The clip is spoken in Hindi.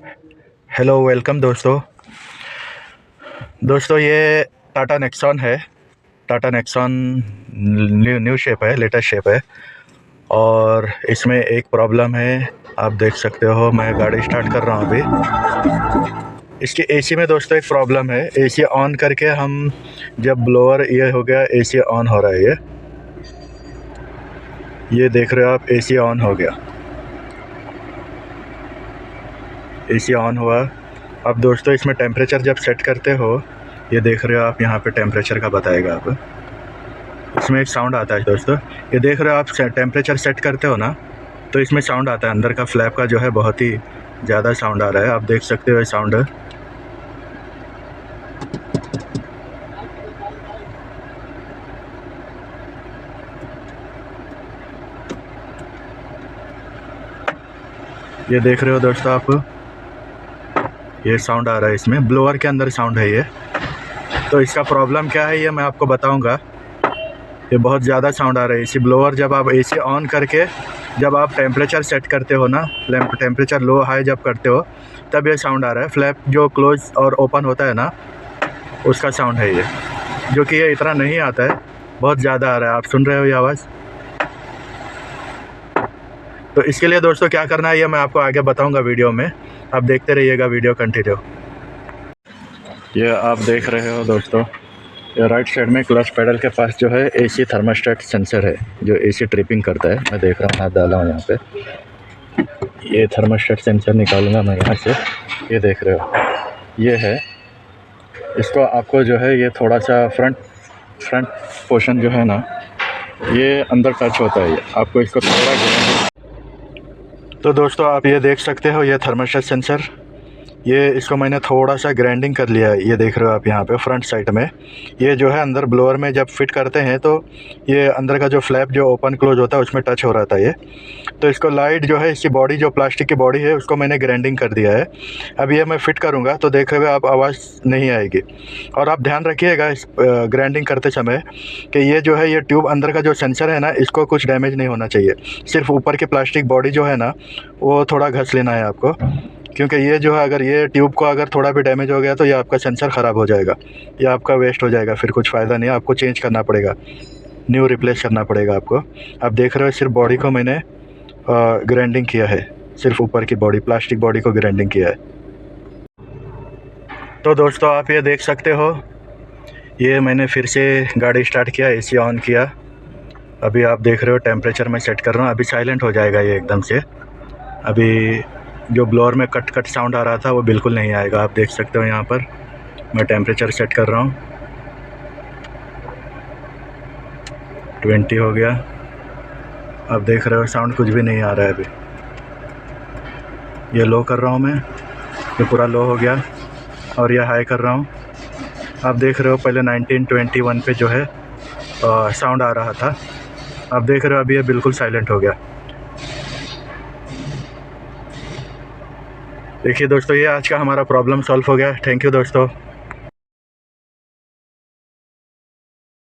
हेलो वेलकम दोस्तों। ये टाटा नेक्सॉन है। Tata Nexon new new shape है, लेटेस्ट शेप है। और इसमें एक प्रॉब्लम है, आप देख सकते हो। मैं गाड़ी स्टार्ट कर रहा हूँ अभी। इसके एसी में दोस्तों एक प्रॉब्लम है। एसी ऑन करके हम जब ब्लोअर ये हो गया, एसी ऑन हो रहा है। ये देख रहे हो आप, एसी ऑन हो गया। एसी ऑन हुआ। अब दोस्तों इसमें टेम्परेचर जब सेट करते हो, ये देख रहे हो आप, यहाँ पे टेम्परेचर का बताएगा आप। इसमें एक साउंड आता है दोस्तों, ये देख रहे हो आप। टेम्परेचर सेट करते हो ना, तो इसमें साउंड आता है। अंदर का फ्लैप का जो है बहुत ही ज़्यादा साउंड आ रहा है, आप देख सकते हो ये साउंड है। ये देख रहे हो दोस्तों आप, ये साउंड आ रहा है। इसमें ब्लोअर के अंदर साउंड है ये। तो इसका प्रॉब्लम क्या है ये मैं आपको बताऊंगा। ये बहुत ज़्यादा साउंड आ रहा है। एसी ब्लोअर जब आप एसी ऑन करके जब आप टेम्परेचर सेट करते हो ना, टेम्परेचर लो हाई जब करते हो, तब ये साउंड आ रहा है। फ्लैप जो क्लोज और ओपन होता है ना, उसका साउंड है ये, जो कि ये इतना नहीं आता है, बहुत ज़्यादा आ रहा है। आप सुन रहे हो ये आवाज़। तो इसके लिए दोस्तों क्या करना है ये मैं आपको आगे बताऊंगा वीडियो में। आप देखते रहिएगा वीडियो कंटिन्यू। ये आप देख रहे हो दोस्तों, ये राइट साइड में क्लच पेडल के पास जो है एसी थर्मोस्टेट सेंसर है, जो एसी ट्रिपिंग करता है। मैं देख रहा हूँ, हाथ डाला हूँ यहाँ पे। ये थर्मोस्टेट सेंसर निकालूंगा मैं यहाँ से। ये देख रहे हो, ये है। इसको आपको जो है ये थोड़ा सा फ्रंट पोर्शन जो है ना, ये अंदर टच होता है। ये आपको इसको थोड़ा, तो दोस्तों आप ये देख सकते हो, ये थर्मोस्टेट सेंसर, ये इसको मैंने थोड़ा सा ग्राइंडिंग कर लिया है। ये देख रहे हो आप यहाँ पे फ्रंट साइड में। ये जो है अंदर ब्लोअर में जब फिट करते हैं तो ये अंदर का जो फ्लैप जो ओपन क्लोज होता है उसमें टच हो रहा था ये। तो इसको लाइट जो है, इसकी बॉडी जो प्लास्टिक की बॉडी है, उसको मैंने ग्राइंडिंग कर दिया है। अब ये मैं फ़िट करूँगा तो देख रहे हो आप, आवाज़ नहीं आएगी। और आप ध्यान रखिएगा इस ग्राइंडिंग करते समय कि ये जो है, ये ट्यूब अंदर का जो सेंसर है ना, इसको कुछ डैमेज नहीं होना चाहिए। सिर्फ ऊपर की प्लास्टिक बॉडी जो है ना, वो थोड़ा घस लेना है आपको। क्योंकि ये जो है, अगर ये ट्यूब को अगर थोड़ा भी डैमेज हो गया तो ये आपका सेंसर ख़राब हो जाएगा, ये आपका वेस्ट हो जाएगा, फिर कुछ फ़ायदा नहीं है। आपको चेंज करना पड़ेगा, न्यू रिप्लेस करना पड़ेगा आपको। आप देख रहे हो सिर्फ बॉडी को मैंने ग्राइंडिंग किया है, सिर्फ ऊपर की बॉडी, प्लास्टिक बॉडी को ग्राइंडिंग किया है। तो दोस्तों आप ये देख सकते हो, ये मैंने फिर से गाड़ी स्टार्ट किया, एसी ऑन किया। अभी आप देख रहे हो टेम्परेचर मैं सेट कर रहा हूँ। अभी साइलेंट हो जाएगा ये एकदम से। अभी जो ब्लोअर में कट कट साउंड आ रहा था वो बिल्कुल नहीं आएगा। आप देख सकते हो यहाँ पर मैं टेम्परेचर सेट कर रहा हूँ, 20 हो गया। आप देख रहे हो साउंड कुछ भी नहीं आ रहा है अभी। ये लो कर रहा हूँ मैं, ये पूरा लो हो गया। और ये हाई कर रहा हूँ। आप देख रहे हो पहले 1921 पे जो है साउंड आ रहा था। आप देख रहे हो अभी ये बिल्कुल साइलेंट हो गया। देखिए दोस्तों, ये आज का हमारा प्रॉब्लम सॉल्व हो गया। थैंक यू दोस्तों।